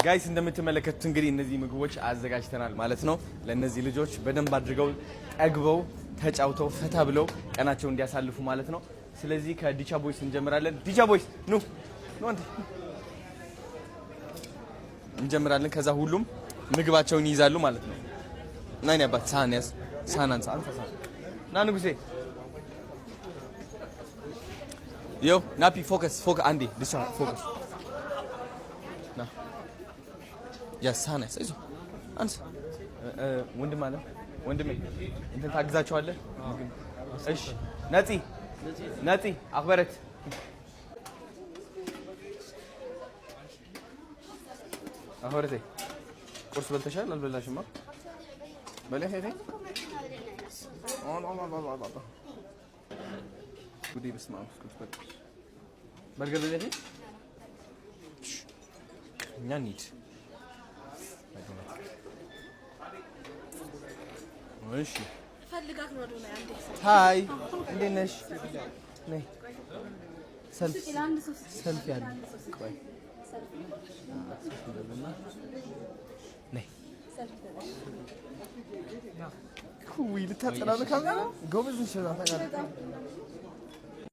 ጋይስ እንደምትመለከቱት እንግዲህ እነዚህ ምግቦች አዘጋጅተናል ማለት ነው። ለነዚህ ልጆች በደንብ አድርገው ጠግበው ተጫውተው ፈታ ብለው ቀናቸውን እንዲያሳልፉ ማለት ነው። ስለዚህ ከዲቻ ቦይስ እንጀምራለን። ዲቻ ቦይስ ኑ እንጀምራለን። ከዛ ሁሉም ምግባቸውን ይይዛሉ ማለት ነው። ናኒ አባት ሳህን ያዝ። ሳህን አንሳ። ና ንጉሴ ዮ ናፒ ፎከስ አንዴ ዲቻ ፎከስ ና ያዝ። ሳህን ያዝ። አይዞህ አንሳ። ወንድም አለ ወንድሜ እንትን ታግዛቸዋለህ? እሺ ነፂ አክበረት አክበረቴ ቁርስ በልተሻል? አልበላሽማ? በላይ ሄዴ ጉዲ በስመ አብ በርገር በላይ እኛ እንሂድ። እሺ ፈልጋት ነው ነው አንዴ ሃይ እንዴት ነሽ? ነይ ሰልፍ ያለ ቆይ ነይ ኩዊ ልታጠናለ ካሜራ ጎበዝ ነሽ። ታውቃለህ